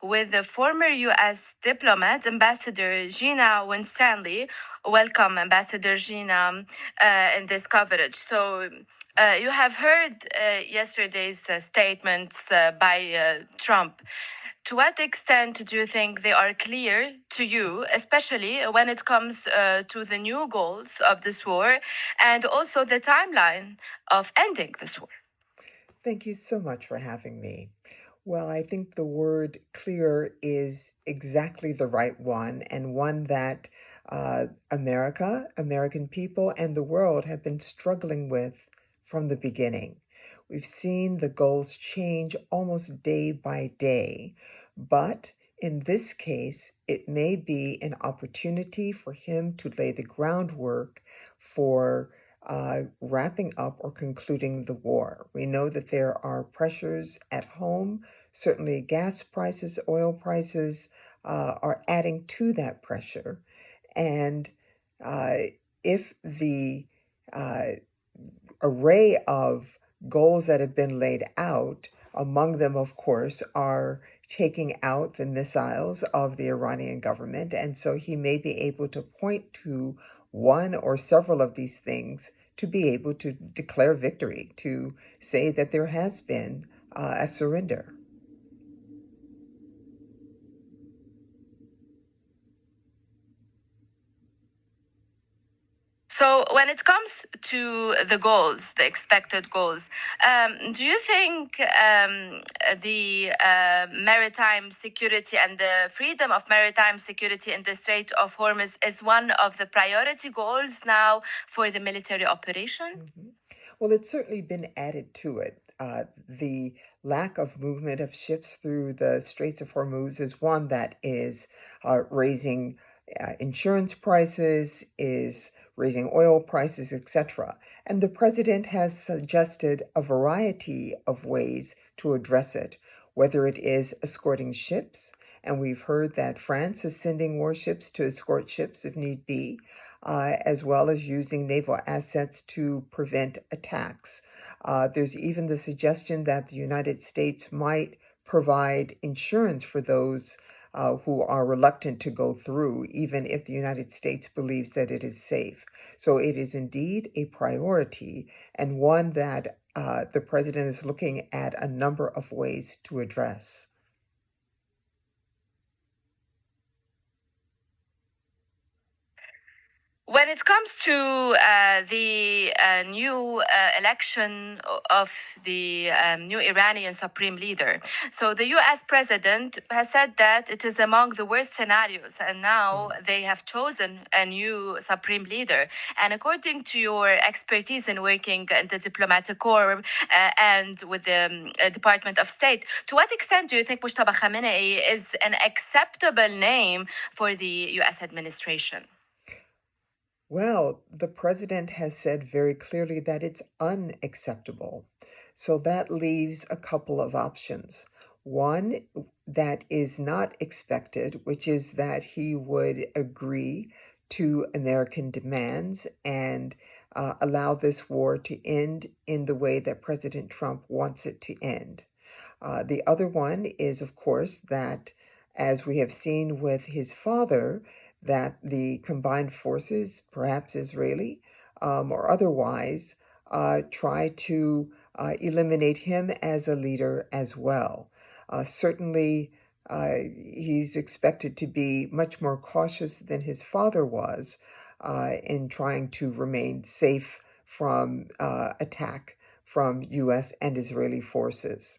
with the former U.S. diplomat, Ambassador Gina Winstanley. Welcome, Ambassador Gina, in this coverage. So you have heard yesterday's statements by Trump. To what extent do you think they are clear to you, especially when it comes to the new goals of this war and also the timeline of ending this war? Thank you so much for having me. Well, I think the word clear is exactly the right one, and one that American people, and the world have been struggling with from the beginning. We've seen the goals change almost day by day, but in this case, it may be an opportunity for him to lay the groundwork for wrapping up or concluding the war. We know that there are pressures at home. Certainly, gas prices, oil prices are adding to that pressure. And if the array of goals that have been laid out, among them, of course, are taking out the missiles of the Iranian government. And so he may be able to point to one or several of these things to be able to declare victory, to say that there has been a surrender. So when it comes to the goals, the expected goals, do you think the maritime security and the freedom of maritime security in the Strait of Hormuz is one of the priority goals now for the military operation? Mm-hmm. Well, it's certainly been added to it. The lack of movement of ships through the Straits of Hormuz is one that is raising insurance prices, is raising oil prices, etc. And the president has suggested a variety of ways to address it, whether it is escorting ships, and we've heard that France is sending warships to escort ships if need be, as well as using naval assets to prevent attacks. There's even the suggestion that the United States might provide insurance for those who are reluctant to go through, even if the United States believes that it is safe. So it is indeed a priority, and one that the president is looking at a number of ways to address. When it comes to the new election of the new Iranian supreme leader, so the US president has said that it is among the worst scenarios, and now they have chosen a new supreme leader. And according to your expertise in working in the diplomatic corps and with the Department of State, to what extent do you think Mujtaba Khamenei is an acceptable name for the US administration? Well, the president has said very clearly that it's unacceptable. So that leaves a couple of options. One that is not expected, which is that he would agree to American demands and allow this war to end in the way that President Trump wants it to end. The other one is, of course, that as we have seen with his father, that the combined forces, perhaps Israeli or otherwise, try to eliminate him as a leader as well. Certainly, he's expected to be much more cautious than his father was in trying to remain safe from attack from U.S. and Israeli forces.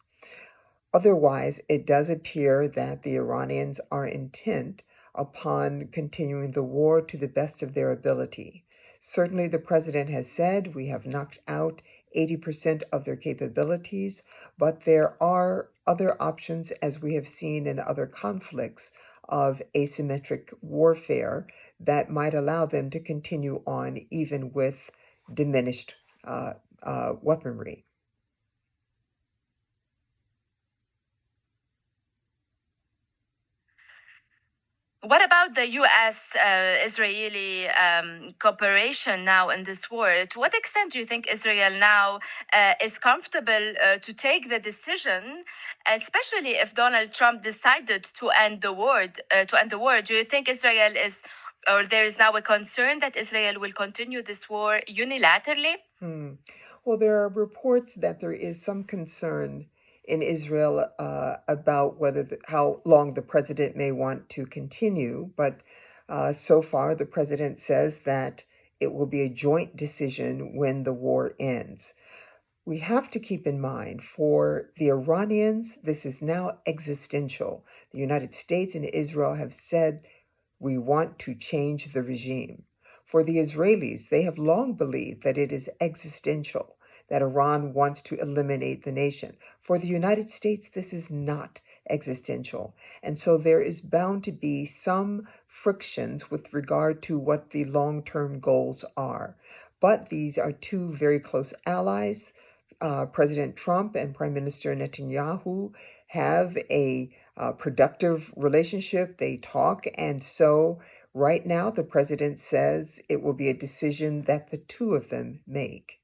Otherwise, it does appear that the Iranians are intent upon continuing the war to the best of their ability. Certainly, the president has said we have knocked out 80% of their capabilities, but there are other options, as we have seen in other conflicts, of asymmetric warfare that might allow them to continue on even with diminished weaponry. What about the U.S. Israeli cooperation now in this war? To what extent do you think Israel now is comfortable to take the decision, especially if Donald Trump decided to end the war? Do you think Israel is, or there is now a concern that Israel will continue this war unilaterally? Well, there are reports that there is some concern in Israel about how long the president may want to continue, but so far the president says that it will be a joint decision when the war ends. We have to keep in mind, for the Iranians, this is now existential. The United States and Israel have said we want to change the regime. For the Israelis, they have long believed that it is existential, that Iran wants to eliminate the nation. For the United States, this is not existential. And so there is bound to be some frictions with regard to what the long-term goals are. But these are two very close allies. President Trump and Prime Minister Netanyahu have a productive relationship. They talk. And so right now, the president says it will be a decision that the two of them make.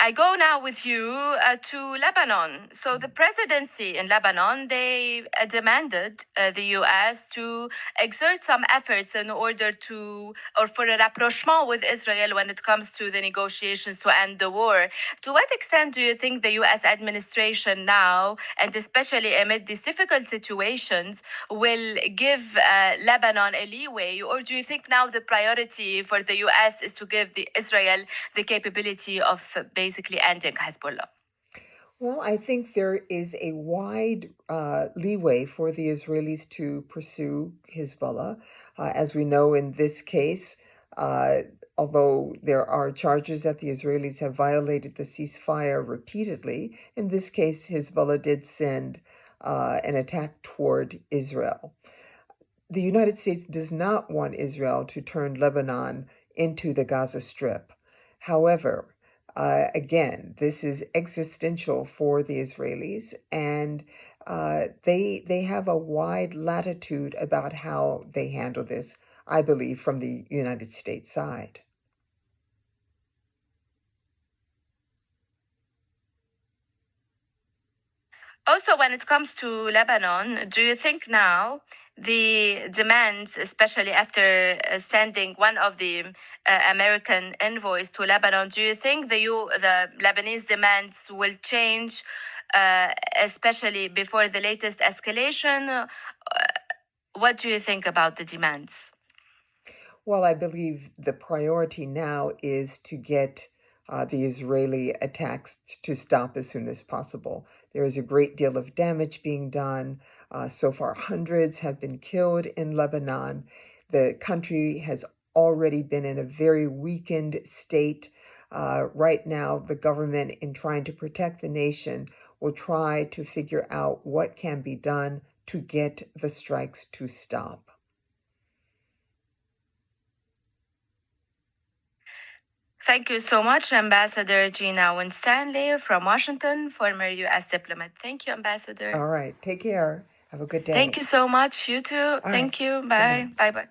I go now with you to Lebanon. So the presidency in Lebanon, they demanded the U.S. to exert some efforts in order to, or for a rapprochement with Israel when it comes to the negotiations to end the war. To what extent do you think the U.S. administration now, and especially amid these difficult situations, will give Lebanon a leeway? Or do you think now the priority for the U.S. is to give Israel the capability of basically ending Hezbollah? Well, I think there is a wide leeway for the Israelis to pursue Hezbollah. As we know in this case, although there are charges that the Israelis have violated the ceasefire repeatedly, in this case, Hezbollah did send an attack toward Israel. The United States does not want Israel to turn Lebanon into the Gaza Strip. However, again, this is existential for the Israelis, and they have a wide latitude about how they handle this, I believe, from the United States side. Also, when it comes to Lebanon, do you think now the demands, especially after sending one of the American envoys to Lebanon, do you think the Lebanese demands will change, especially before the latest escalation? What do you think about the demands? Well, I believe the priority now is to get the Israeli attacks to stop as soon as possible. There is a great deal of damage being done. So far, hundreds have been killed in Lebanon. The country has already been in a very weakened state. Right now, the government, in trying to protect the nation, will try to figure out what can be done to get the strikes to stop. Thank you so much, Ambassador Gina Winstanley from Washington, former U.S. diplomat. Thank you, Ambassador. All right. Take care. Have a good day. Thank you so much. You too. All Thank right. you. Good Bye. night. Bye bye.